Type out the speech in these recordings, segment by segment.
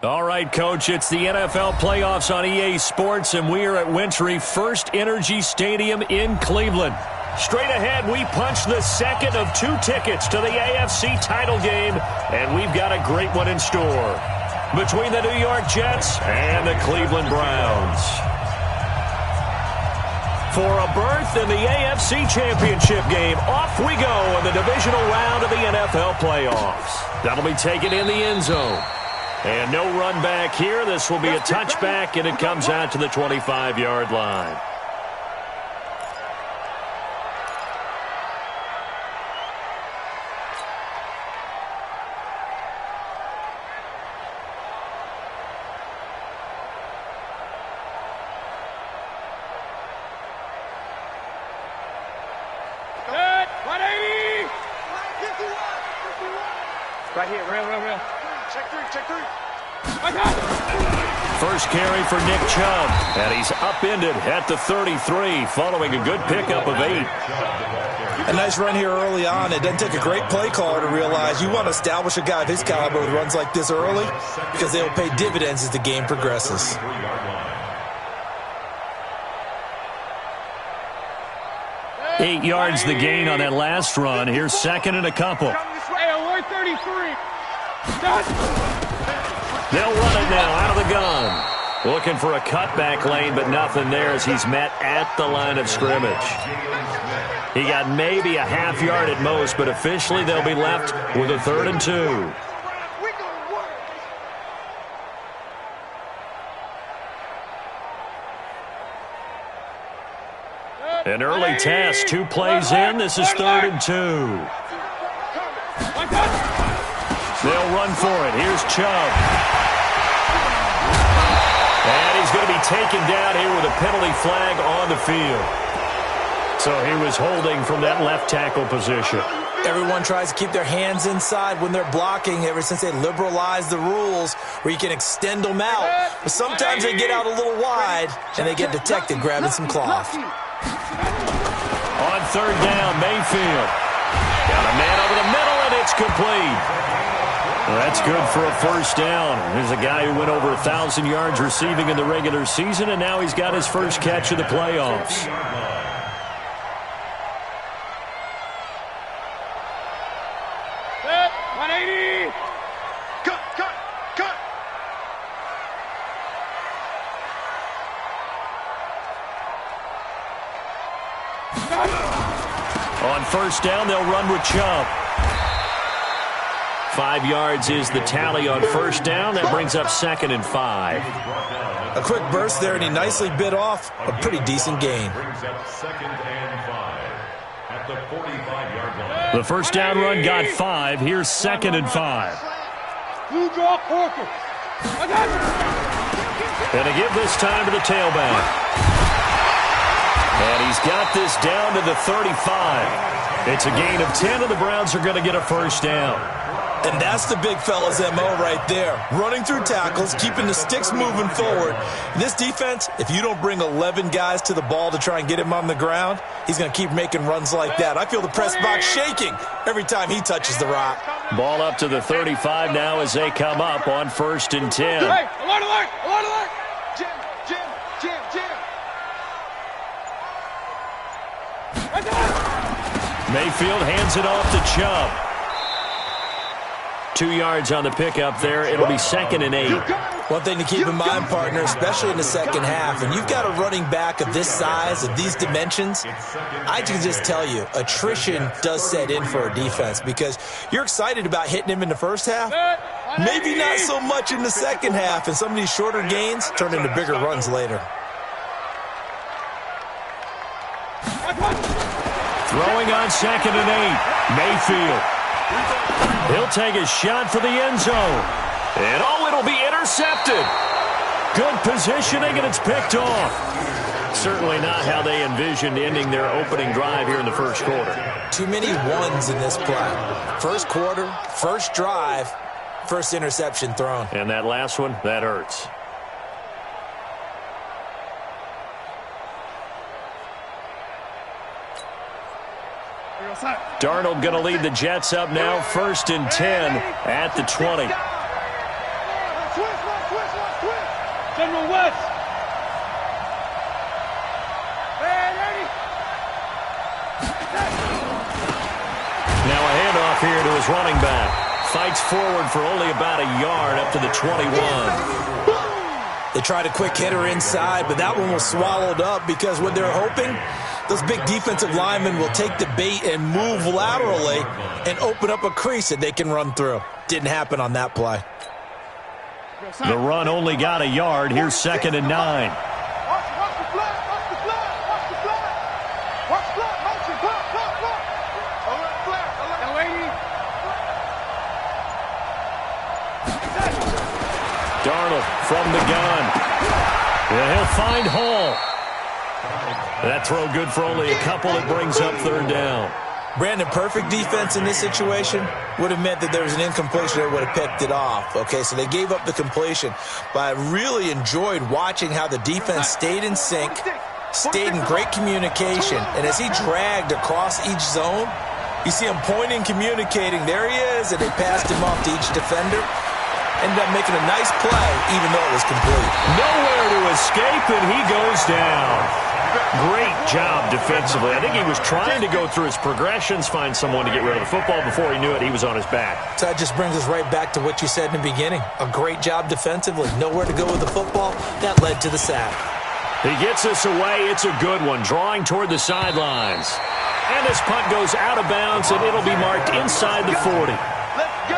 All right, Coach, it's the NFL playoffs on EA Sports, and we are at Wintry First Energy Stadium in Cleveland. Straight ahead, we punch the second of 2 tickets to the AFC title game, and we've got a great one in store between the New York Jets and the Cleveland Browns. For a berth in the AFC Championship game, off we go in the divisional round of the NFL playoffs. That'll be taken in the end zone. And no run back here. This will be a touchback, and it comes out to the 25-yard line. Right here, real. Check three. First carry for Nick Chubb, and he's upended at the 33 following a good pickup of 8. A nice run here early on. It doesn't take a great play caller to realize you want to establish a guy of his caliber with runs like this early because they will pay dividends as the game progresses. Eight yards the gain on that last run. Here's second and a couple. Hey, alert 33. They'll run it now out of the gun. Looking for a cutback lane, but nothing there as he's met at the line of scrimmage. He got maybe a half yard at most, but officially they'll be left with a 3rd and 2. An early test, 2 plays in. This is 3rd and 2. They'll run for it. Here's Chubb. And he's going to be taken down here with a penalty flag on the field. So he was holding from that left tackle position. Everyone tries to keep their hands inside when they're blocking ever since they liberalized the rules where you can extend them out. But sometimes they get out a little wide and they get detected grabbing some cloth. On 3rd down, Mayfield. Got a man over the middle, and it's complete. Well, that's good for a 1st down. There's a guy who went over 1,000 yards receiving in the regular season, and now he's got his first catch of the playoffs. Set, 180. Cut. On 1st down, they'll run with Chubb. 5 yards is the tally on 1st down. That brings up 2nd and 5. A quick burst there, and he nicely bit off a pretty decent gain. The 1st down run got 5. Here's 2nd and 5. You draw Corker. And to give this time to the tailback. And he's got this down to the 35. It's a gain of 10, and the Browns are going to get a 1st down. And that's the big fella's MO right there. Running through tackles, keeping the sticks moving forward. In this defense, if you don't bring 11 guys to the ball to try and get him on the ground, he's going to keep making runs like that. I feel the press box shaking every time he touches the rock. Ball up to the 35 now as they come up on 1st and 10. Hey, alert. Jim. Mayfield hands it off to Chubb. 2 yards on the pickup there. It'll be 2nd and 8. One thing to keep in mind, partner, especially in the second half, and you've got a running back of this size, of these dimensions, I can just tell you, attrition does set in for a defense because you're excited about hitting him in the first half. Maybe not so much in the second half, and some of these shorter gains turn into bigger runs later. Throwing on 2nd and 8. Mayfield. He'll take a shot for the end zone. And it'll be intercepted. Good positioning, and it's picked off. Certainly not how they envisioned ending their opening drive here in the first quarter. Too many ones in this play. First quarter, first drive, first interception thrown. And that last one, that hurts. Darnold going to lead the Jets up now, 1st and 10 at the 20. General West. Now a handoff here to his running back. Fights forward for only about a yard up to the 21. They tried a quick hitter inside, but that one was swallowed up because what they're hoping, those big defensive linemen will take the bait and move laterally and open up a crease that they can run through. Didn't happen on that play. The run only got a yard. Here's 2nd and 9. Watch the flag, watch the flag, watch the flag. Watch the flag, motion, block. Alert flag, alert. Lady. Darnold from the gun. And he'll find Hall. That throw good for only a couple. It brings up 3rd down. Brandon, perfect defense in this situation would have meant that there was an incompletion that would have picked it off. Okay, so they gave up the completion. But I really enjoyed watching how the defense stayed in sync, stayed in great communication. And as he dragged across each zone, you see him pointing, communicating. There he is, and they passed him off to each defender. Ended up making a nice play, even though it was complete. Nowhere to escape, and he goes down. Great job defensively. I think he was trying to go through his progressions, find someone to get rid of the football. Before he knew it, he was on his back. So that just brings us right back to what you said in the beginning. A great job defensively. Nowhere to go with the football. That led to the sack. He gets us away. It's a good one. Drawing toward the sidelines. And this punt goes out of bounds, and it'll be marked inside the 40. Let's go.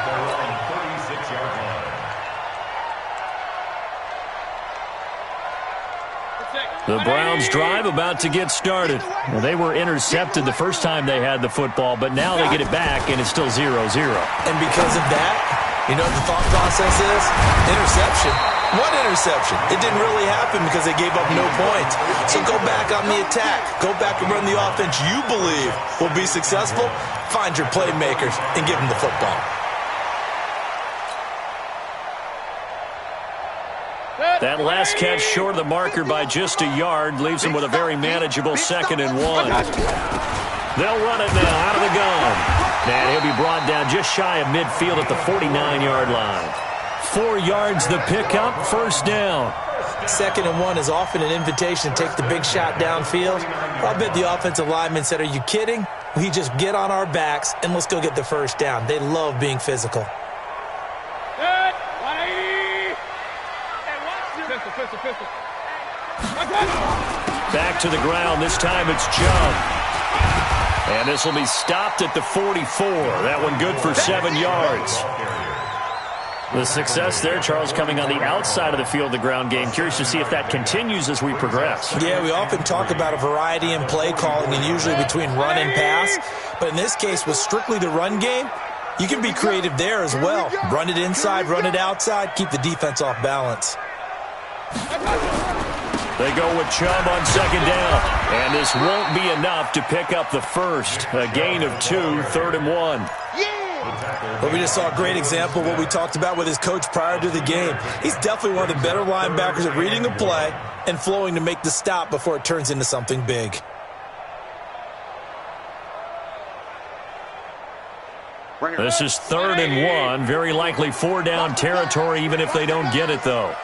The Browns drive about to get started. Well, they were intercepted the first time they had the football, but now they get it back, and it's still 0-0. And because of that, you know what the thought process is? Interception. What interception? It didn't really happen because they gave up no points. So go back on the attack. Go back and run the offense you believe will be successful. Find your playmakers and give them the football. That last catch short of the marker by just a yard leaves him with a very manageable 2nd and 1. They'll run it now out of the gun. And he'll be brought down just shy of midfield at the 49-yard line. 4 yards the pickup, 1st down. 2nd and 1 is often an invitation to take the big shot downfield. I bet the offensive lineman said, are you kidding? We just get on our backs and let's go get the 1st down. They love being physical. Pistol. Back to the ground. This time it's Chubb. And this will be stopped at the 44. That one good for 7 yards. The success there, Charles, coming on the outside of the field, the ground game. Curious to see if that continues as we progress. Yeah, we often talk about a variety in play calling and usually between run and pass. But in this case, with strictly the run game, you can be creative there as well. Run it inside, run it outside, keep the defense off balance. They go with Chubb on 2nd down. And this won't be enough to pick up the 1st. A gain of 2, 3rd and 1. But we just saw a great example of what we talked about with his coach prior to the game. He's definitely one of the better linebackers at reading the play and flowing to make the stop before it turns into something big. This is 3rd and 1. Very likely 4-down territory, even if they don't get it, though.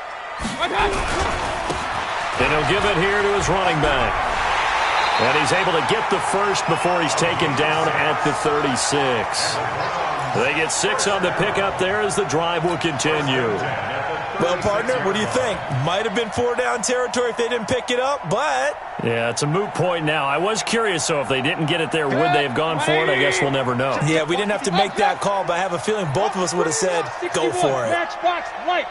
And he'll give it here to his running back. And he's able to get the 1st before he's taken down at the 36. They get 6 on the pickup there as the drive will continue. Well, partner, what do you think? Might have been 4-down territory if they didn't pick it up, but... Yeah, it's a moot point now. I was curious, so if they didn't get it there, would they have gone for it? I guess we'll never know. Yeah, we didn't have to make that call, but I have a feeling both of us would have said, go for it. Matchbox lights.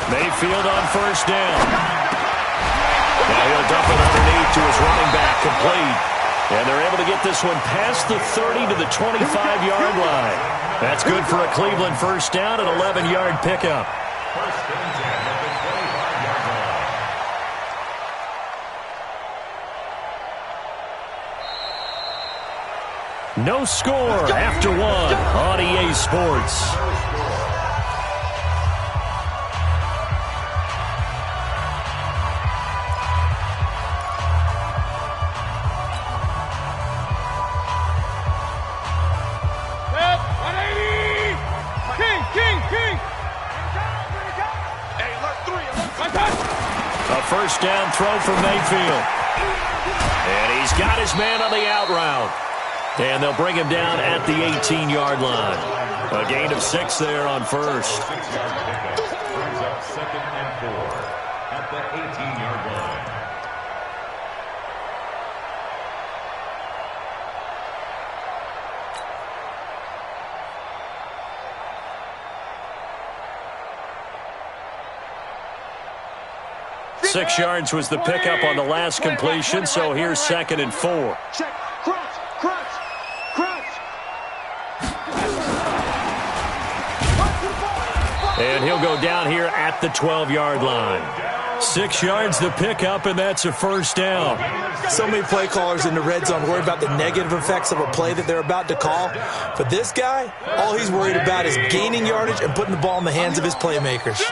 Mayfield on 1st down. Now he'll dump it underneath to his running back, complete. And they're able to get this one past the 30 to the 25-yard line. That's good for a Cleveland 1st down, an 11-yard pickup. No score after 1 on EA Sports. first down throw for Mayfield. And he's got his man on the out route. And they'll bring him down at the 18-yard line. A gain of 6 there on first. Brings up 2nd and 4 at the 18-yard line. Six yards was the pickup on the last completion, so here's 2nd and 4. Check. Crunch. And he'll go down here at the 12-yard line. 6 yards the pickup, and that's a first down. So many play callers in the red zone worry about the negative effects of a play that they're about to call. But this guy, all he's worried about is gaining yardage and putting the ball in the hands of his playmakers.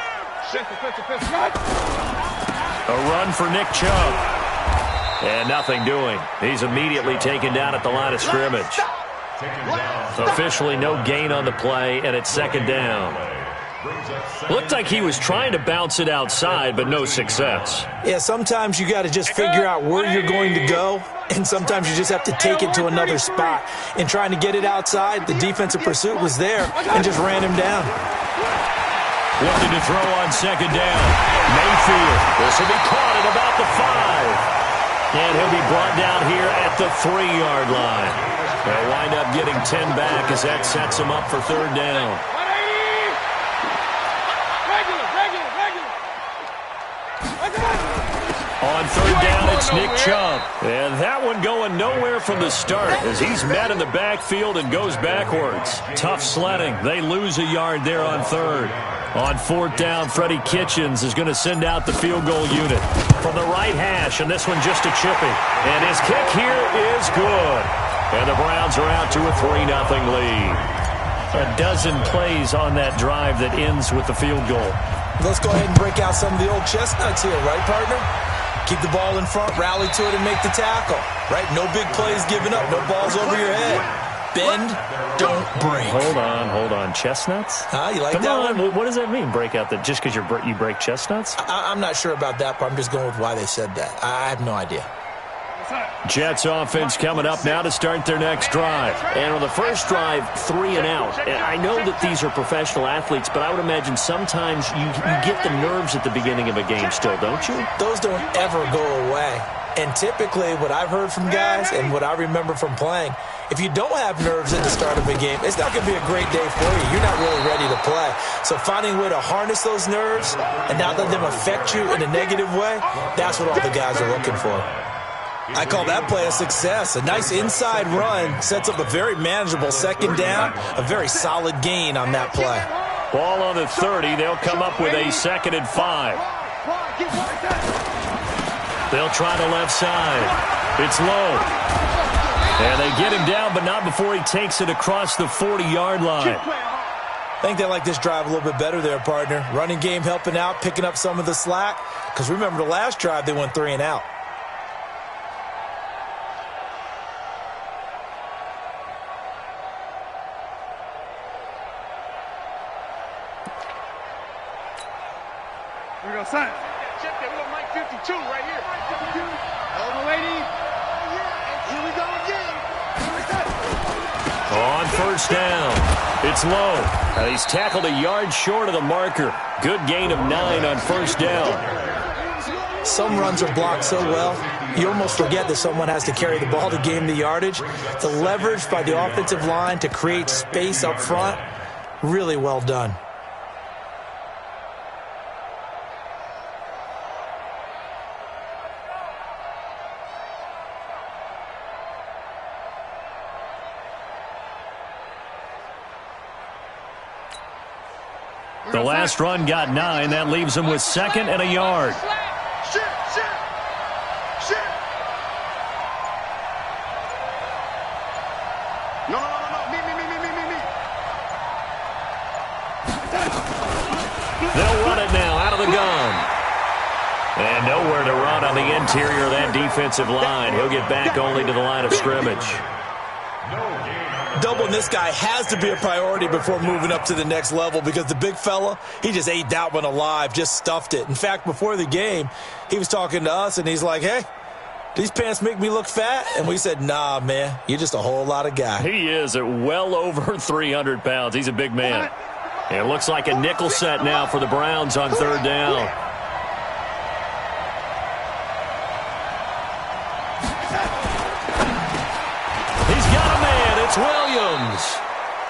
A run for Nick Chubb. And nothing doing. He's immediately taken down at the line of scrimmage. Officially no gain on the play, and it's 2nd down. Looked like he was trying to bounce it outside, but no success. Yeah, sometimes you got to just figure out where you're going to go, and sometimes you just have to take it to another spot. In trying to get it outside, the defensive pursuit was there and just ran him down. Looking to throw on 2nd down. Mayfield. This will be caught at about the 5. And he'll be brought down here at the 3-yard line. They'll wind up getting 10 back as that sets him up for 3rd down. On 3rd down, it's Nick Chubb. And that one going nowhere from the start as he's met in the backfield and goes backwards. Tough sledding. They lose a yard there on 3rd. On 4th down, Freddie Kitchens is going to send out the field goal unit from the right hash, and this one just a chippy. And his kick here is good. And the Browns are out to a 3-0 lead. A dozen plays on that drive that ends with the field goal. Let's go ahead and break out some of the old chestnuts here, right, partner? Keep the ball in front, rally to it, and make the tackle, right? No big plays given up, no balls over your head. Bend, don't break. Hold on. Chestnuts? You like Come that on. one? What does that mean, break out? Just because you break chestnuts? I'm not sure about that, but I'm just going with why they said that. I have no idea. Jets offense coming up now to start their next drive. And on the first drive, 3 and out. And I know that these are professional athletes, but I would imagine sometimes you get the nerves at the beginning of a game still, don't you? Those don't ever go away. And typically what I've heard from guys and what I remember from playing, if you don't have nerves at the start of a game, it's not going to be a great day for you. You're not really ready to play. So finding a way to harness those nerves and not let them affect you in a negative way, that's what all the guys are looking for. I call that play a success. A nice inside run sets up a very manageable 2nd down, a very solid gain on that play. Ball on the 30. They'll come up with a 2nd and 5. They'll try the left side. It's low. And they get him down, but not before he takes it across the 40-yard line. I think they like this drive a little bit better there, partner. Running game helping out, picking up some of the slack. Because remember the last drive, they went 3 and out. Here we go, son. Check that. We got Mike 52 right here. Mike 52. Over, lady. Here we go again. On 1st down, it's low. And he's tackled a yard short of the marker. Good gain of 9 on 1st down. Some runs are blocked so well, you almost forget that someone has to carry the ball to gain the yardage. The leverage by the offensive line to create space up front, really well done. The last run got 9. That leaves him with 2nd and a yard. Shit. No. Me. They'll run it now out of the gun. And nowhere to run on the interior of that defensive line. He'll get back only to the line of scrimmage. Doubling this guy has to be a priority before moving up to the next level because the big fella, he just ate that one alive, just stuffed it. In fact, before the game, he was talking to us, and he's like, hey, these pants make me look fat? And we said, nah, man, you're just a whole lot of guy. He is at well over 300 pounds. He's a big man. And it looks like a nickel set now for the Browns on third down. He's got a man. It's Williams.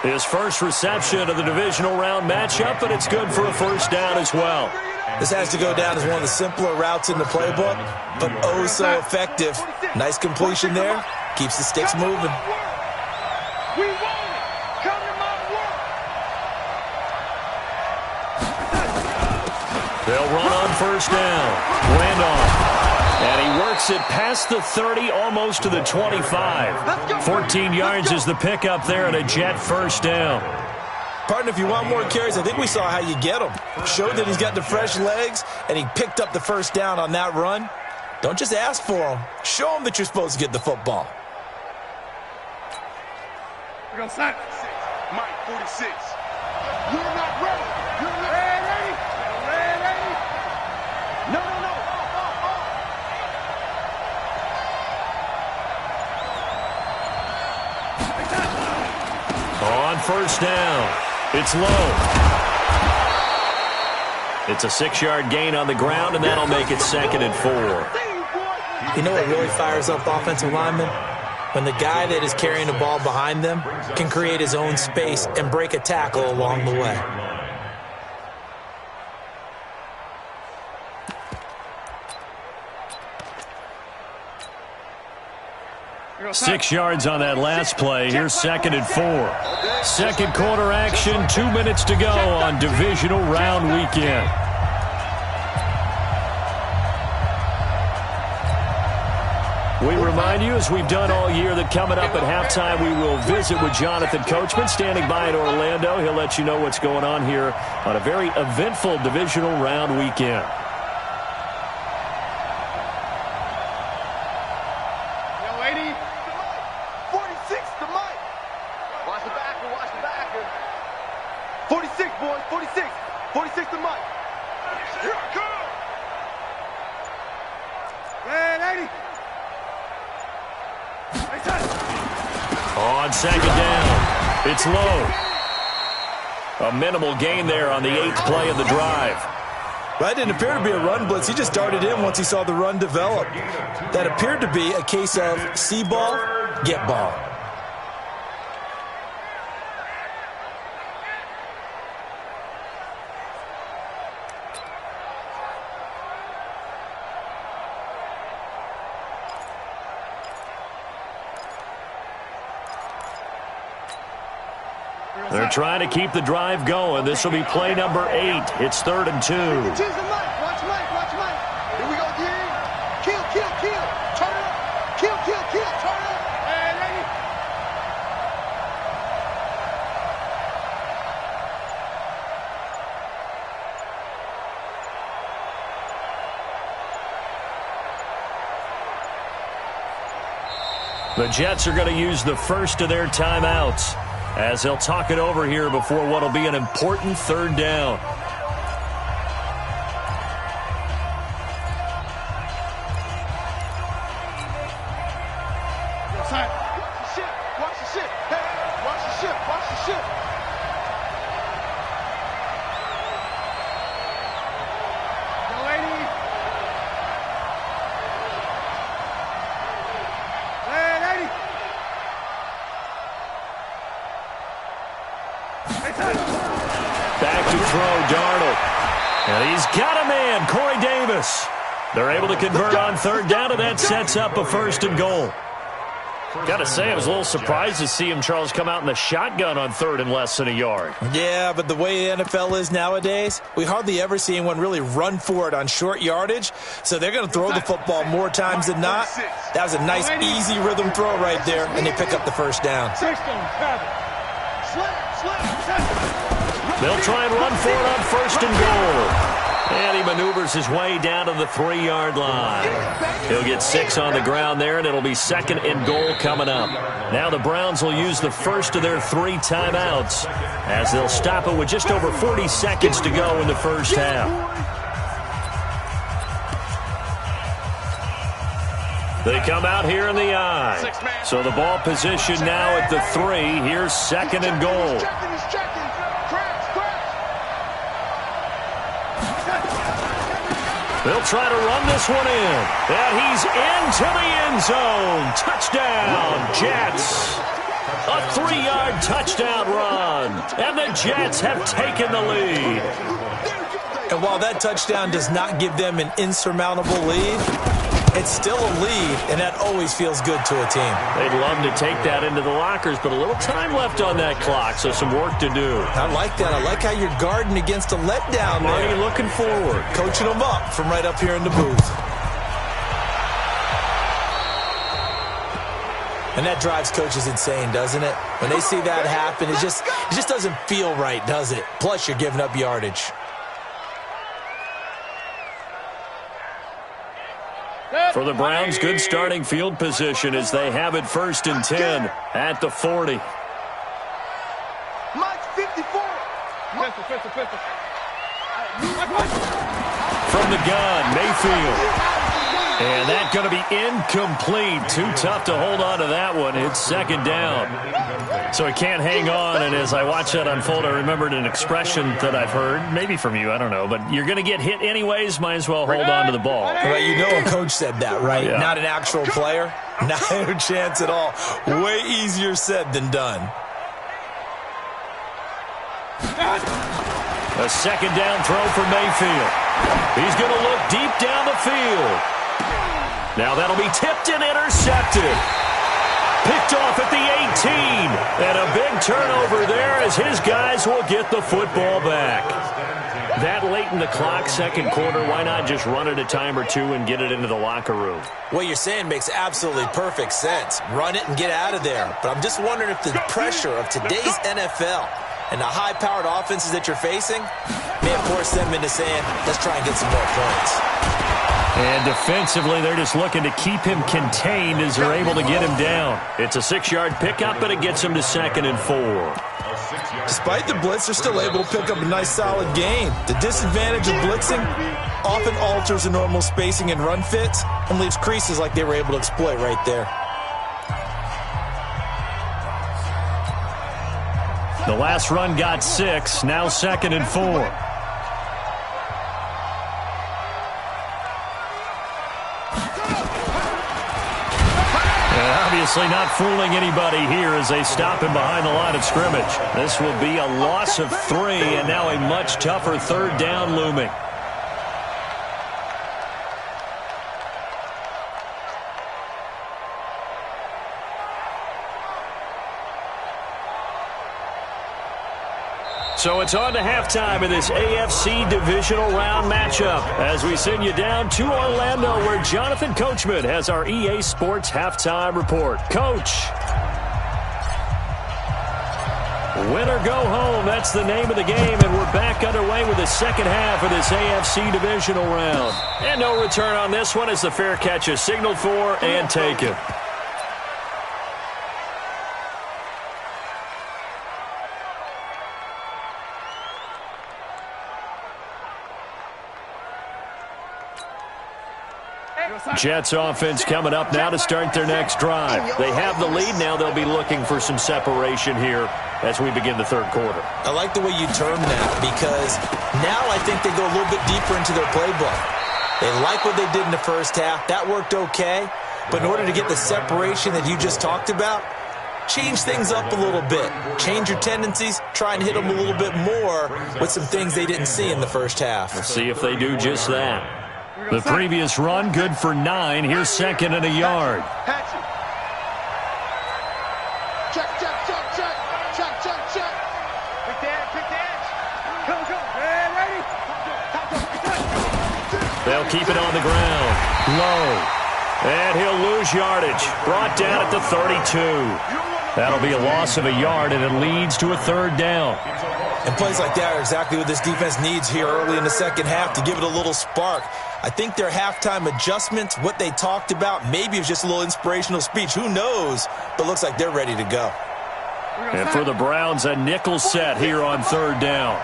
His first reception of the divisional round matchup, and it's good for a first down as well. This has to go down as one of the simpler routes in the playbook, but oh so effective. Nice completion there. Keeps the sticks moving. We want it. Come to my work. They'll run on first down. Randolph. And he works it past the 30, almost to the 25. 14 yards is the pickup there and a Jet first down. Partner, if you want more carries, I think we saw how you get him. Showed that he's got the fresh legs, and he picked up the first down on that run. Don't just ask for him. Show him that you're supposed to get the football. We're going to sign. Mike, 46. You're not ready. You're not ready. Ready. No. On first down. It's low. It's a 6-yard gain on the ground, and that'll make it 2nd and 4. You know what really fires up offensive linemen? When the guy that is carrying the ball behind them can create his own space and break a tackle along the way. Six yards on that last play. Here's 2nd and 4. Second quarter action, 2 minutes to go on divisional round weekend. We remind you, as we've done all year, that coming up at halftime, we will visit with Jonathan Coachman, standing by in Orlando. He'll let you know what's going on here on a very eventful divisional round weekend. On second down, it's low. A minimal gain there on the 8th play of the drive. That didn't appear to be a run blitz. He just darted in once he saw the run develop. That appeared to be a case of see ball, get ball. They're trying to keep the drive going. This will be play number 8. It's 3rd and 2. Watch Mike. Here we go, again. Kill. Turn it up. Kill. Turn it up. And ready. The Jets are going to use the first of their timeouts as they'll talk it over here before what will be an important 3rd down. Watch the ship. Hey, watch the ship. Go, lady. Hey, lady. Back to throw, Darnold. And he's got a man, Corey Davis. They're able to convert on 3rd down, and that sets up a 1st and goal. Got to say, I was a little surprised to see him, Charles, come out in the shotgun on 3rd and less than a yard. Yeah, but the way the NFL is nowadays, we hardly ever see anyone really run for it on short yardage. So they're going to throw the football more times than not. That was a nice, easy rhythm throw right there, and they pick up the 1st down. They'll try and run for it on 1st and goal. And he maneuvers his way down to the 3-yard line. He'll get 6 on the ground there, and it'll be 2nd and goal coming up. Now the Browns will use the first of their 3 timeouts as they'll stop it with just over 40 seconds to go in the first half. They come out here in the I. So the ball position now at the 3. Here's 2nd and goal. They'll try to run this one in. And he's into the end zone. Touchdown, Jets. A 3-yard touchdown run. And the Jets have taken the lead. And while that touchdown does not give them an insurmountable lead, it's still a lead, and that always feels good to a team. They'd love to take that into the lockers, but a little time left on that clock, so some work to do. I like that. I like how you're guarding against a letdown there. Already looking forward. Coaching them up from right up here in the booth. And that drives coaches insane, doesn't it? When they see that happen, it just doesn't feel right, does it? Plus, you're giving up yardage. For the Browns, good starting field position as they have it 1st and 10 at the 40. Mike 54. From the gun, Mayfield. And that's going to be incomplete. Too tough to hold on to that one. It's 2nd down. So he can't hang on, and as I watch that unfold, I remembered an expression that I've heard, maybe from you, I don't know, but you're going to get hit anyways, might as well hold on to the ball. Right, you know a coach said that, right? Yeah. Not an actual player. Not a chance at all. Way easier said than done. A 2nd down throw for Mayfield. He's going to look deep down the field. Now that'll be tipped and intercepted. Picked off at the 18. And a big turnover there as his guys will get the football back. That late in the clock, 2nd quarter, why not just run it a time or 2 and get it into the locker room? What you're saying makes absolutely perfect sense. Run it and get out of there. But I'm just wondering if the pressure of today's NFL and the high-powered offenses that you're facing may have forced them into saying, let's try and get some more points. And defensively, they're just looking to keep him contained as they're able to get him down. It's a 6-yard pickup, but it gets him to 2nd and 4. Despite the blitz, they're still able to pick up a nice, solid gain. The disadvantage of blitzing often alters the normal spacing and run fits and leaves creases like they were able to exploit right there. The last run got 6, now 2nd and 4. Obviously not fooling anybody here as they stop him behind the line of scrimmage. This will be a loss of 3 and now a much tougher 3rd down looming. So it's on to halftime in this AFC divisional round matchup as we send you down to Orlando where Jonathan Coachman has our EA Sports halftime report. Coach. Win or go home, that's the name of the game, and we're back underway with the 2nd half of this AFC divisional round. And no return on this one as the fair catch is signaled for and taken. Jets offense coming up now to start their next drive. They have the lead now. They'll be looking for some separation here as we begin the 3rd quarter. I like the way you term that because now I think they go a little bit deeper into their playbook. They like what they did in the first half. That worked okay. But in order to get the separation that you just talked about, change things up a little bit. Change your tendencies. Try and hit them a little bit more with some things they didn't see in the first half. We'll see if they do just that. The previous run, good for 9. Here's 2nd and a yard. Check. Quick dance. Go. Ready? They'll keep it on the ground. Low. And he'll lose yardage. Brought down at the 32. That'll be a loss of a yard, and it leads to a third down. And plays like that are exactly what this defense needs here early in the second half to give it a little spark. I think their halftime adjustments, what they talked about, maybe it was just a little inspirational speech. Who knows? But looks like they're ready to go. And for the Browns, a nickel set here on third down.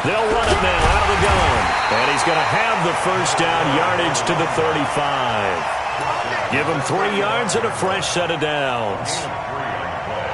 They'll run it now out of the gun. And he's going to have the first down, yardage to the 35. Give him 3 yards and a fresh set of downs.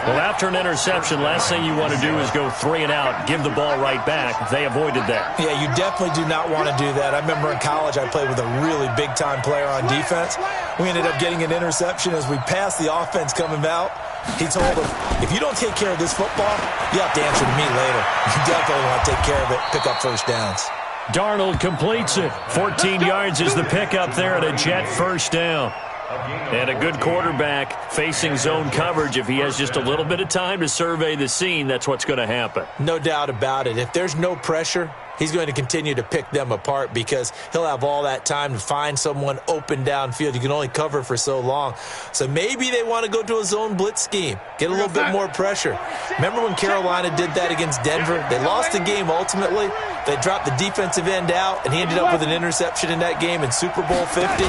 Well, after an interception, last thing you want to do is go 3 and out, give the ball right back. They avoided that. Yeah, you definitely do not want to do that. I remember in college I played with a really big-time player on defense. We ended up getting an interception as we passed the offense coming out. He told him, if you don't take care of this football, you have to answer to me later. You definitely want to take care of it, pick up first downs. Darnold completes it. 14 yards is the pickup there, and a Jet first down. And a good quarterback facing zone coverage. If he has just a little bit of time to survey the scene, that's what's going to happen. No doubt about it. If there's no pressure, he's going to continue to pick them apart because he'll have all that time to find someone open downfield. You can only cover for so long. So maybe they want to go to a zone blitz scheme, get a little bit more pressure. Remember when Carolina did that against Denver? They lost the game ultimately. They dropped the defensive end out, and he ended up with an interception in that game in Super Bowl 50.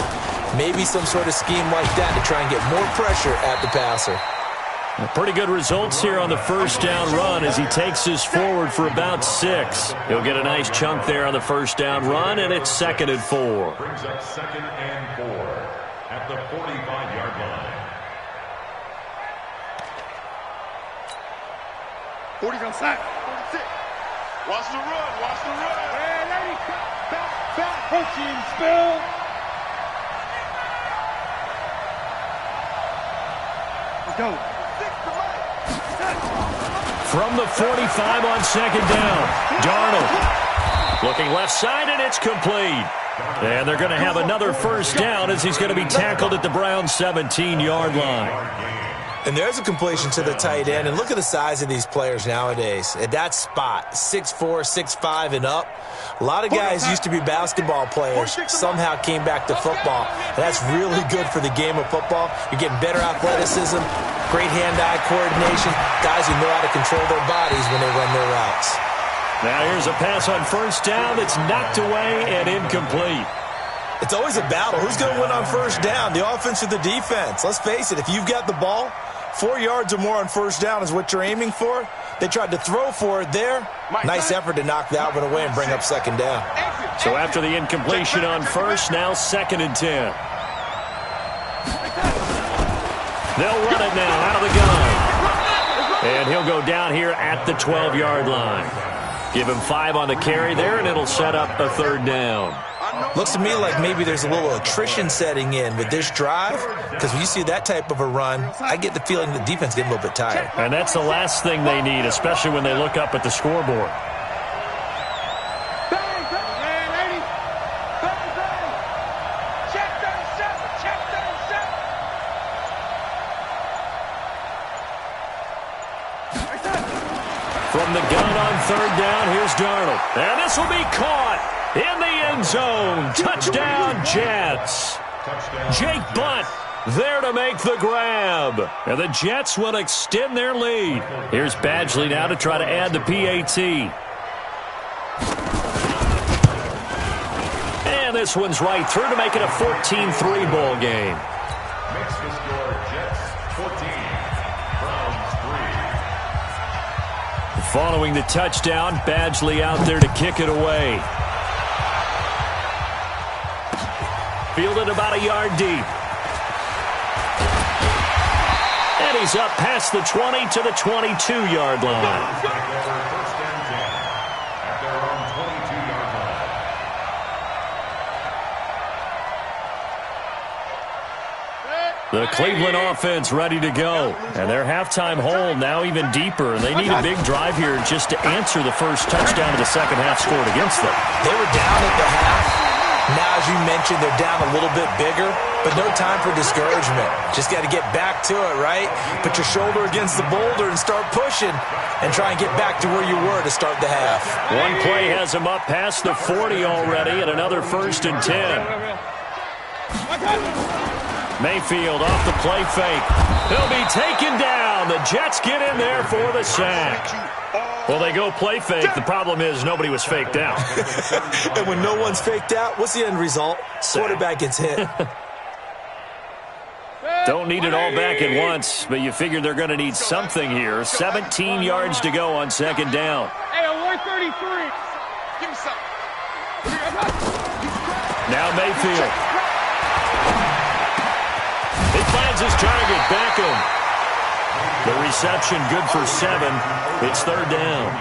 Maybe some sort of scheme like that to try and get more pressure at the passer. Pretty good results here on the first down run as he takes this forward for about 6. He'll get a nice chunk there on the first down run, and it's 2nd and 4. Brings up 2nd and 4 at the 45-yard line. 40's on sack. 46. Watch the run. Watch the run. Hey, lady. Back. Coaching spill. Let's go. From the 45 on 2nd down, Darnold looking left side, and it's complete. And they're going to have another first down as he's going to be tackled at the Browns' 17-yard line. And there's a completion to the tight end. And look at the size of these players nowadays. At that spot, 6'4", 6'5", and up. A lot of guys used to be basketball players, somehow came back to football. And that's really good for the game of football. You're getting better athleticism, great hand-eye coordination, guys who know how to control their bodies when they run their routes. Now here's a pass on first down that's knocked away and incomplete. It's always a battle. Who's going to win on first down, the offense or the defense? Let's face it, if you've got the ball, 4 yards or more on first down is what you're aiming for. They tried to throw for it there. Nice effort to knock that one away and bring up 2nd down. So after the incompletion on first, now 2nd and 10. They'll run it now out of the gun. And he'll go down here at the 12-yard line. Give him 5 on the carry there, and it'll set up a 3rd down. Looks to me like maybe there's a little attrition setting in with this drive, because when you see that type of a run, I get the feeling the defense getting a little bit tired. And that's the last thing they need, especially when they look up at the scoreboard. From the gun on 3rd down, here's Darnold. And this will be caught in the end zone. Touchdown, Jets. Jake Butt there to make the grab. And the Jets will extend their lead. Here's Badgley now to try to add the PAT. And this one's right through to make it a 14-3 ball game. Makes the score Jets 14, Browns 3. Following the touchdown, Badgley out there to kick it away. Fielded about a yard deep. And he's up past the 20 to the 22-yard line. The Cleveland offense ready to go. And their halftime hole now even deeper. And they need a big drive here just to answer the first touchdown of the second half scored against them. They were down at the half. Now, as you mentioned, they're down a little bit bigger, but no time for discouragement. Just got to get back to it, right? Put your shoulder against the boulder and start pushing and try and get back to where you were to start the half. One play has him up past the 40 already, and another 1st and 10. Mayfield off the play fake. He'll be taken down. The Jets get in there for the sack. Well, they go play fake. The problem is nobody was faked out. And when no one's faked out, what's the end result? Quarterback gets hit. Don't need it all back at once, but you figure they're going to need something here. 17 yards to go on 2nd down. Hey, 133. Give me some. Now Mayfield. He finds his target. Beckham. The reception good for 7. It's 3rd down.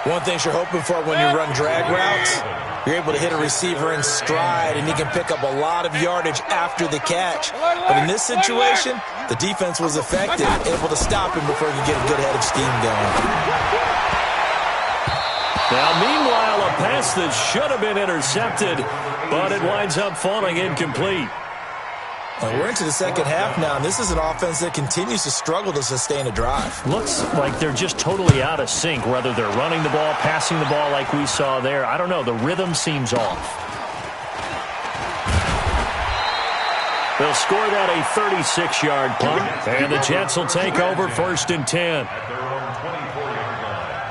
One thing you're hoping for when you run drag routes, you're able to hit a receiver in stride, and he can pick up a lot of yardage after the catch. But in this situation, the defense was effective, able to stop him before he could get a good head of steam going. Now, meanwhile, a pass that should have been intercepted, but it winds up falling incomplete. We're into the 2nd half now, and this is an offense that continues to struggle to sustain a drive. Looks like they're just totally out of sync, whether they're running the ball, passing the ball like we saw there. I don't know. The rhythm seems off. They'll score that a 36-yard punt, and the Jets will take over 1st and 10. At their own 24-yard line.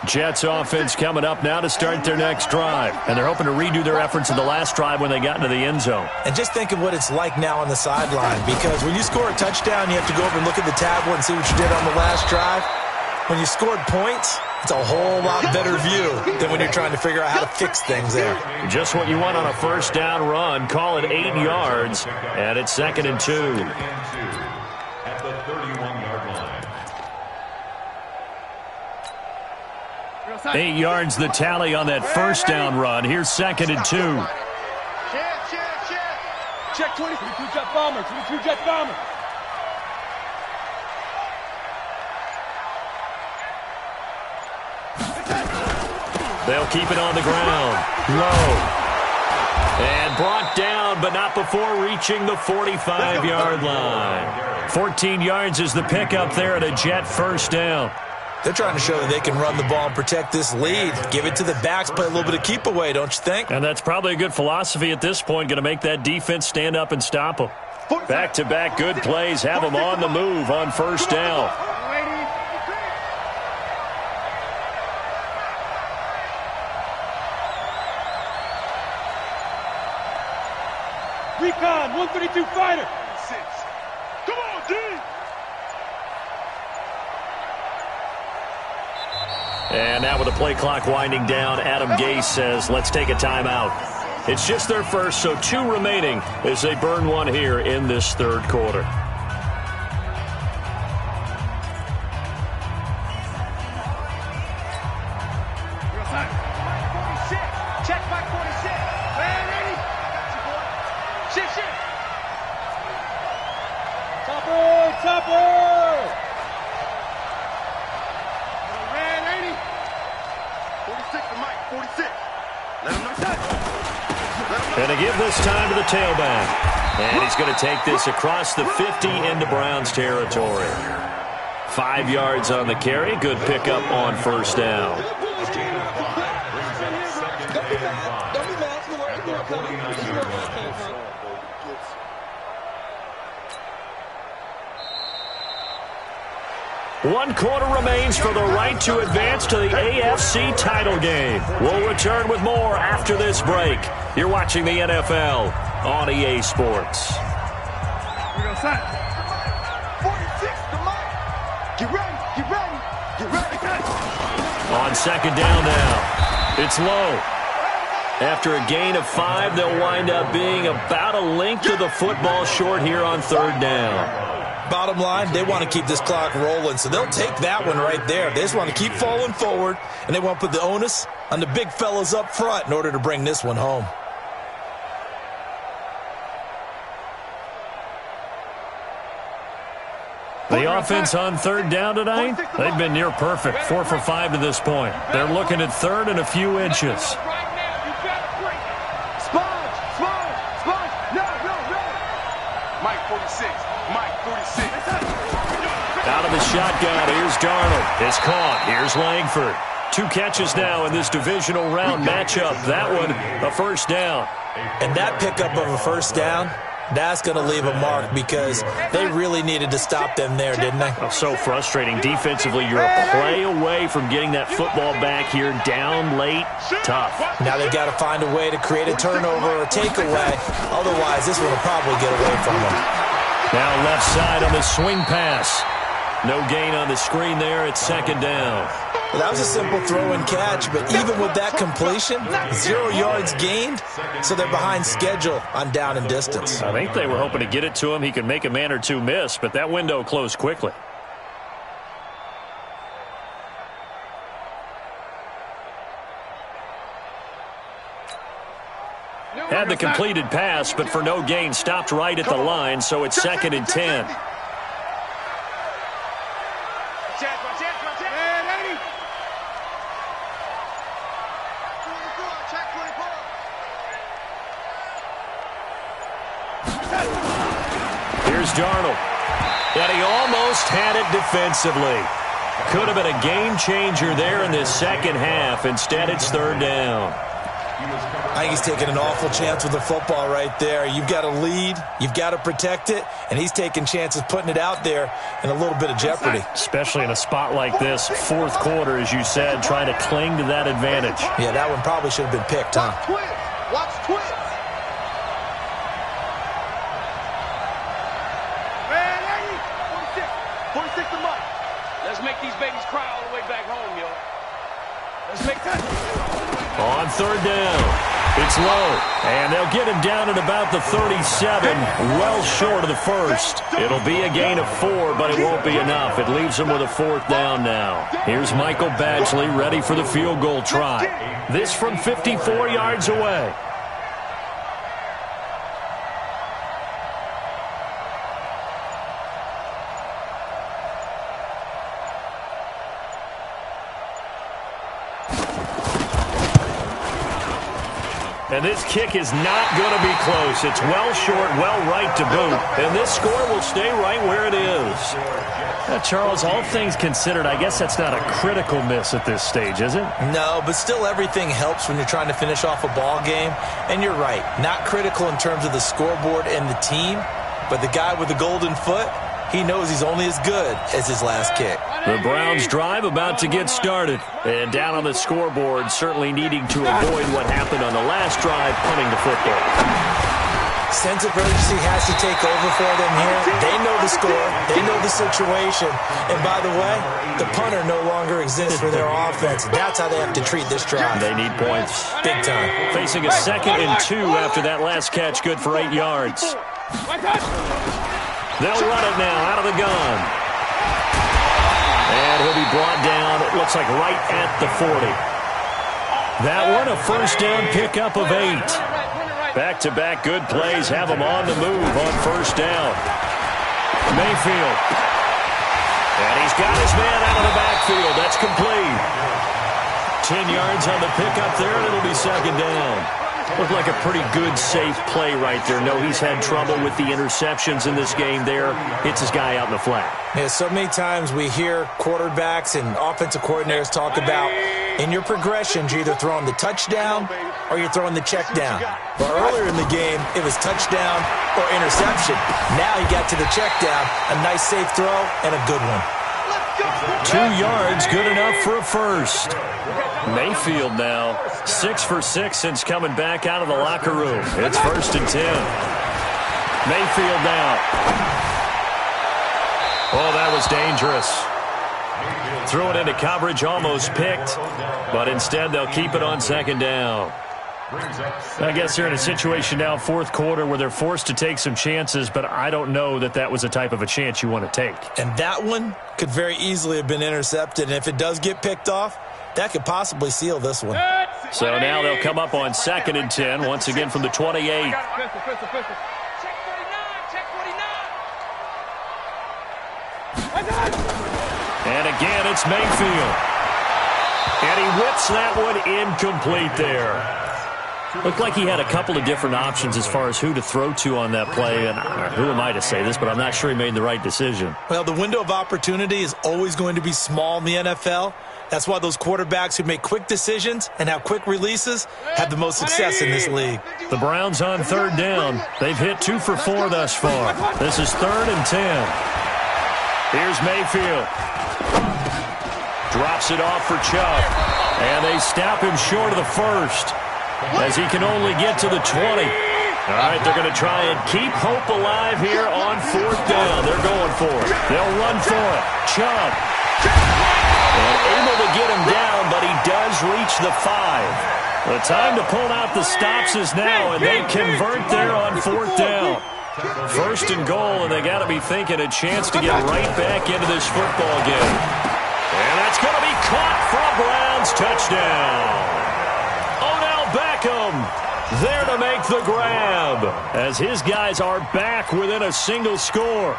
Jets offense coming up now to start their next drive. And they're hoping to redo their efforts in the last drive when they got into the end zone. And just think of what it's like now on the sideline, because when you score a touchdown, you have to go over and look at the tablet and see what you did on the last drive. When you scored points, it's a whole lot better view than when you're trying to figure out how to fix things there. Just what you want on a 1st down run. Call it 8 yards, and it's 2nd and 2. At the 31-yard line. 8 yards the tally on that 1st down run. Here's 2nd and 2. Check 20. 22 jet bomber. 22 jet bomber. They'll keep it on the ground. Low. And brought down, but not before reaching the 45-yard line. 14 yards is the pickup there at a Jet 1st down. They're trying to show that they can run the ball and protect this lead. Give it to the backs, play a little bit of keep away, don't you think? And that's probably a good philosophy at this point, going to make that defense stand up and stop them. Back-to-back good plays have them on the move on 1st down. Recon, 132 fighter. Come on, D. And now with the play clock winding down, Adam Gase says, let's take a timeout. It's just their first, so 2 remaining as they burn one here in this 3rd quarter. Check my 46. Man, ready? Shift. Topper. Man, 80. 46 to Mike, 46. Let him know that. And to give this time to the tailback. And he's going to take this across the 50 into Browns territory. 5 yards on the carry. Good pickup on 1st down. One quarter remains for the right to advance to the AFC title game. We'll return with more after this break. You're watching the NFL on EA Sports. We're going to sign. 46 to Mike. Get ready. On 2nd down now. It's low. After a gain of 5, they'll wind up being about a length of the football short here on 3rd down. Bottom line, they want to keep this clock rolling, so they'll take that one right there. They just want to keep falling forward, and they want to put the onus on the big fellas up front in order to bring this one home. The offense on third down tonight, they've been near perfect, 4 for 5 to this point. They're looking at third and a few inches. Mike 46. Mike 46. Out of the shotgun, here's Darnold. It's caught. Here's Langford. 2 catches now in this divisional round matchup. That one, a first down. And that pickup of a first down, that's going to leave a mark because they really needed to stop them there, didn't they? Oh, so frustrating. Defensively, you're a play away from getting that football back here. Down late, tough. Now they've got to find a way to create a turnover or takeaway. Otherwise, this one will probably get away from them. Now left side on the swing pass. No gain on the screen there. It's second down. Well, that was a simple throw and catch, but even with that completion, 0 yards gained, so they're behind schedule on down and distance. I think they were hoping to get it to him. He could make a man or two miss, but that window closed quickly. Had the completed pass, but for no gain, stopped right at the line, so it's second and 10. Here's Darnold. And he almost had it defensively. Could have been a game changer there in this second half. Instead, it's third down. I think he's taking an awful chance with the football right there. You've got to lead, you've got to protect it, and he's taking chances putting it out there in a little bit of jeopardy. Especially in a spot like this, fourth quarter, as you said, trying to cling to that advantage. Yeah, that one probably should have been picked, huh? Watch twist. Man, 46 to Mike. Let's make these babies cry all the way back home, yo. Let's make that. On third down, it's low, and they'll get him down at about the 37, well short of the first. It'll be a gain of 4, but it won't be enough. It leaves him with a fourth down now. Here's Michael Badgley ready for the field goal try. This from 54 yards away. And this kick is not going to be close. It's well short, well right to boot. And this score will stay right where it is. Now, Charles, all things considered, I guess that's not a critical miss at this stage, is it? No, but still everything helps when you're trying to finish off a ball game. And you're right, not critical in terms of the scoreboard and the team. But the guy with the golden foot, he knows he's only as good as his last kick. The Browns drive about to get started. And down on the scoreboard, certainly needing to avoid what happened on the last drive, punting the football. Sense of urgency has to take over for them here. They know the score. They know the situation. And by the way, the punter no longer exists for their offense. That's how they have to treat this drive. They need points. Big time. Facing a 2nd and 2 after that last catch, good for 8 yards. They'll run it now out of the gun. And he'll be brought down, it looks like right at the 40. That one, a first down pickup of 8. Back-to-back good plays have him on the move on first down. Mayfield. And he's got his man out of the backfield. That's complete. 10 yards on the pickup there, and it'll be second down. Looked like a pretty good, safe play right there. No, he's had trouble with the interceptions in this game there. Hits his guy out in the flat. Yeah, so many times we hear quarterbacks and offensive coordinators talk about in your progressions, you're either throwing the touchdown or you're throwing the check down. But earlier in the game, it was touchdown or interception. Now he got to the check down, a nice safe throw and a good one. 2 yards, good enough for a first. Mayfield now, 6 for 6 since coming back out of the locker room. It's 1st and 10. Mayfield now. Oh, that was dangerous. Threw it into coverage, almost picked, but instead they'll keep it on second down. I guess they're in a situation now, fourth quarter, where they're forced to take some chances, but I don't know that that was the type of a chance you want to take. And that one could very easily have been intercepted, and if it does get picked off, that could possibly seal this one. So now they'll come up on 2nd and 10, once again from the 28. Check 49, check 49. And again, it's Mayfield. And he whips that one incomplete there. Looked like he had a couple of different options as far as who to throw to on that play. And who am I to say this, but I'm not sure he made the right decision. Well, the window of opportunity is always going to be small in the NFL. That's why those quarterbacks who make quick decisions and have quick releases have the most success in this league. The Browns on 3rd down. They've hit 2 for 4 thus far. This is 3rd and 10. Here's Mayfield. Drops it off for Chubb. And they stop him short of the first, as he can only get to the 20. All right, they're going to try and keep hope alive here on 4th down. They're going for it. They'll run for it. Chubb. And able to get him down, but he does reach the 5. The time to pull out the stops is now, and they convert there on 4th down. 1st and goal, and they got to be thinking a chance to get right back into this football game. And that's going to be caught for a Browns touchdown. Beckham there to make the grab, as his guys are back within a single score.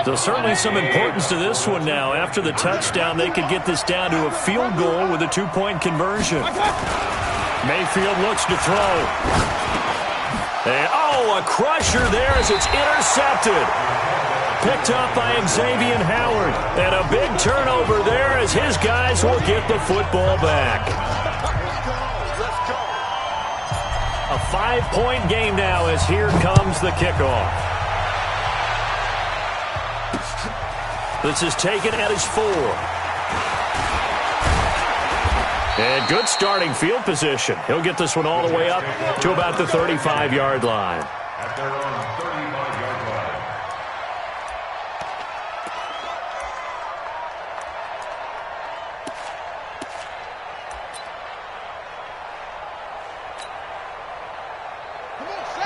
So certainly some importance to this one now. After the touchdown, they could get this down to a field goal with a 2-point conversion. Mayfield looks to throw. And, a crusher there as it's intercepted. Picked up by Xavier Howard. And a big turnover there as his guys will get the football back. A 5-point game now as here comes the kickoff. This is taken at his 4. And good starting field position. He'll get this one all the way up to about the 35-yard line. At their own 35-yard line.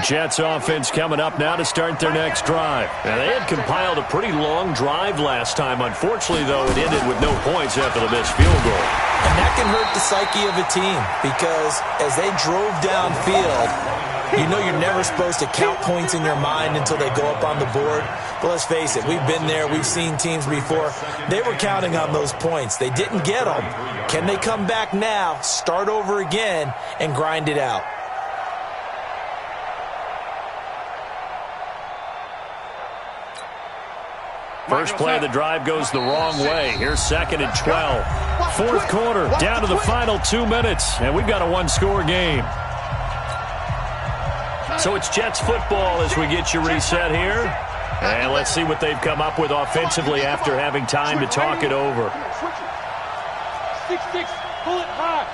Jets offense coming up now to start their next drive. Now, they had compiled a pretty long drive last time. Unfortunately, though, it ended with no points after the missed field goal. And that can hurt the psyche of a team, because as they drove downfield, you know you're never supposed to count points in your mind until they go up on the board. But let's face it, we've been there. We've seen teams before. They were counting on those points. They didn't get them. Can they come back now, start over again, and grind it out? First play of the drive goes the wrong way. Here's 2nd and 12. 4th quarter, down to the final 2 minutes, and we've got a 1-score game. So it's Jets football as we get you reset here. And let's see what they've come up with offensively after having time to talk it over. 6-6, pull it high.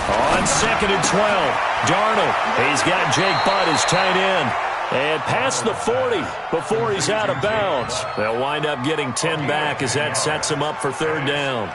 On 2nd and 12, Darnold. He's got Jake Butt as tight end. And past the 40 before he's out of bounds. They'll wind up getting 10 back as that sets him up for 3rd down.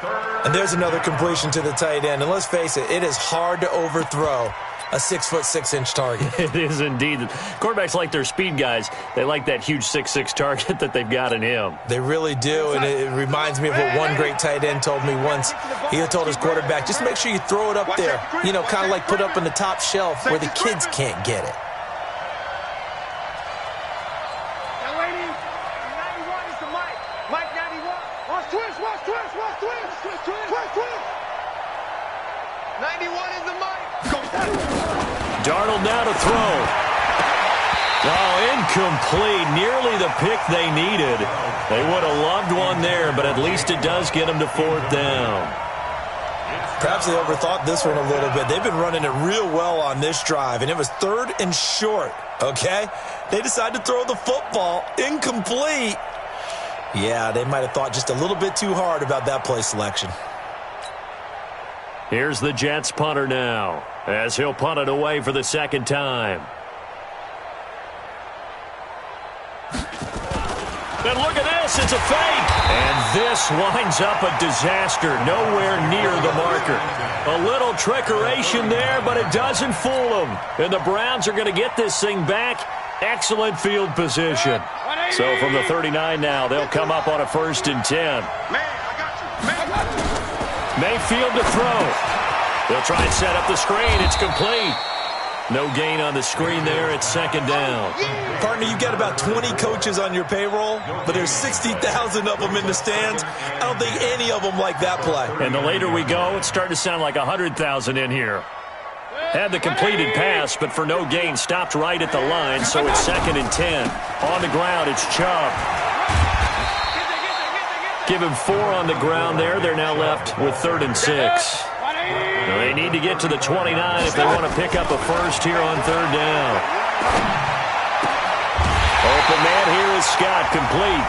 And there's another completion to the tight end. And let's face it, it is hard to overthrow a 6'6" target. It is indeed. Quarterbacks like their speed guys. They like that huge 6'6" target that they've got in him. They really do, and it reminds me of what one great tight end told me once. He had told his quarterback, just make sure you throw it up there. You know, kind of like put up in the top shelf where the kids can't get it. Now, lady, 91 is the mic. Mic 91. Watch twist, watch twist, watch twist. Twist, twist, twist. 91 is the mic. Darnold now to throw. Oh, incomplete. Nearly the pick they needed. They would have loved one there, but at least it does get them to 4th down. Perhaps they overthought this one a little bit. They've been running it real well on this drive, and it was 3rd and short, okay? They decided to throw the football. Incomplete. Yeah, they might have thought just a little bit too hard about that play selection. Here's the Jets punter now, as he'll punt it away for the second time. And look at this, it's a fake. And this winds up a disaster, nowhere near the marker. A little trickeration there, but it doesn't fool them. And the Browns are going to get this thing back. Excellent field position. So from the 39 now, they'll come up on a 1st and 10. Mayfield to throw. They'll try and set up the screen. It's complete. No gain on the screen there. It's 2nd down. Partner, you've got about 20 coaches on your payroll, but there's 60,000 of them in the stands. I don't think any of them like that play. And the later we go, it's starting to sound like 100,000 in here. Had the completed pass, but for no gain, stopped right at the line, so it's 2nd and 10. On the ground, it's Chubb. Give him 4 on the ground there. They're now left with 3rd and 6. They need to get to the 29 if they want to pick up a first here on 3rd down. Open man here is Scott, complete.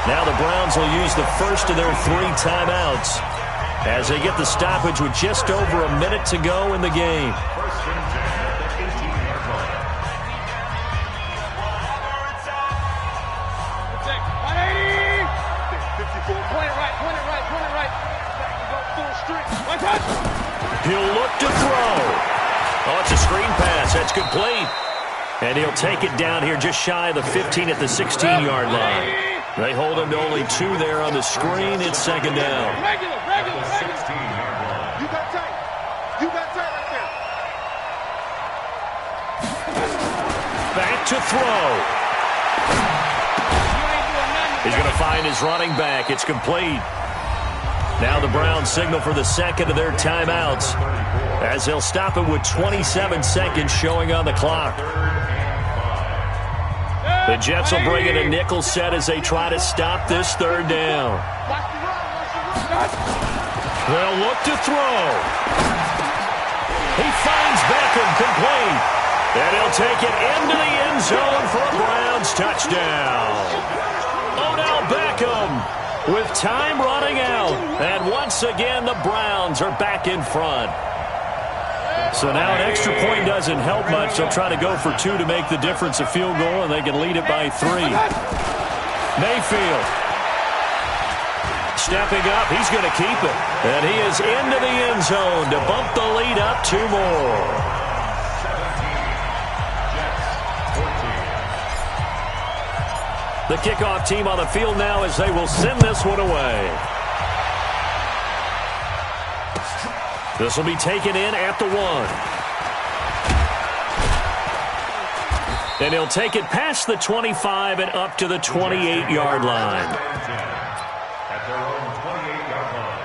Now the Browns will use the first of their 3 timeouts as they get the stoppage with just over a minute to go in the game. He'll look to throw. Oh, it's a screen pass. That's complete. And he'll take it down here just shy of the 15 at the 16-yard line. They hold him to only 2 there on the screen. It's 2nd down. You got tight. You got tight right there. Back to throw. He's going to find his running back. It's complete. Now the Browns signal for the 2nd of their timeouts as they'll stop it with 27 seconds showing on the clock. The Jets will bring in a nickel set as they try to stop this 3rd down. They'll look to throw. He finds Beckham, complete. And he'll take it into the end zone for a Browns touchdown. Odell Beckham with time running out. And once again, the Browns are back in front. So now an extra point doesn't help much. They'll try to go for 2 to make the difference a field goal, and they can lead it by 3. Mayfield stepping up. He's going to keep it. And he is into the end zone to bump the lead up 2 more. The kickoff team on the field now as they will send this one away. This will be taken in at the 1. And he'll take it past the 25 and up to the 28-yard line. At their own 28-yard line.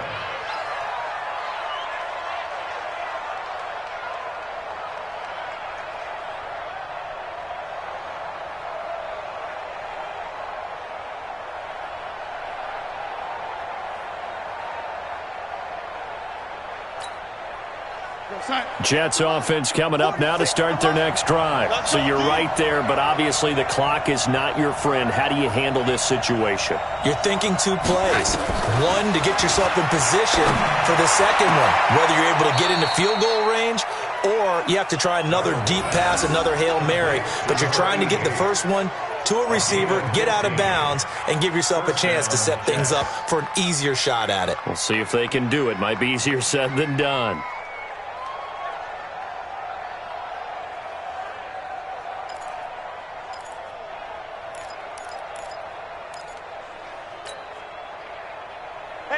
Jets offense coming up now to start their next drive. So you're right there, but obviously the clock is not your friend. How do you handle this situation? You're thinking 2 plays. 1 to get yourself in position for the second one, whether you're able to get into field goal range or you have to try another deep pass, another Hail Mary. But you're trying to get the first one to a receiver, get out of bounds, and give yourself a chance to set things up for an easier shot at it. We'll see if they can do it. Might be easier said than done.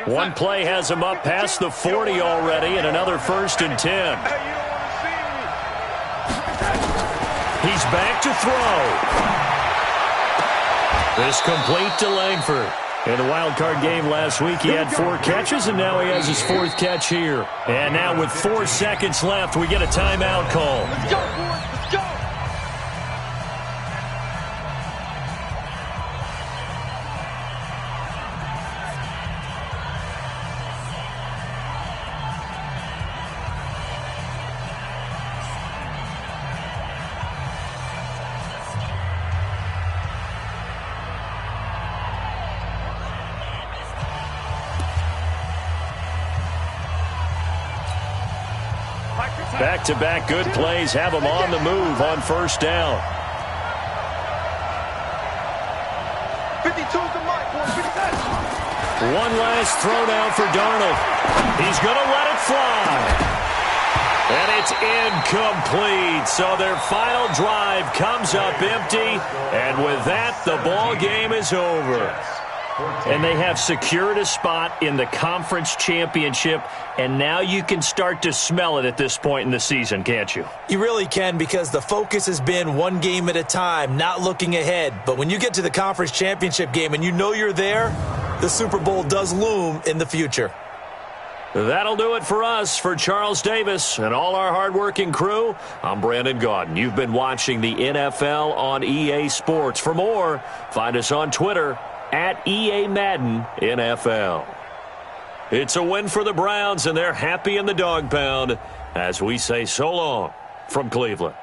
One play has him up past the 40 already, and another 1st and 10. He's back to throw. This complete to Langford. In the wild card game last week, he had 4 catches, and now he has his 4th catch here. And now with 4 seconds left, we get a timeout call. Let's go, boys. Let's go. Back-to-back good plays have them on the move on first down. 52's the mic, boy. 52. One last throw down for Darnold. He's going to let it fly. And it's incomplete. So their final drive comes up empty. And with that, the ball game is over. And they have secured a spot in the conference championship. And now you can start to smell it at this point in the season, can't you? You really can, because the focus has been one game at a time, not looking ahead. But when you get to the conference championship game and you know you're there, the Super Bowl does loom in the future. That'll do it for us. For Charles Davis and all our hardworking crew, I'm Brandon Gaudin. You've been watching the NFL on EA Sports. For more, find us on Twitter at EA Madden NFL. It's a win for the Browns, and they're happy in the dog pound as we say so long from Cleveland.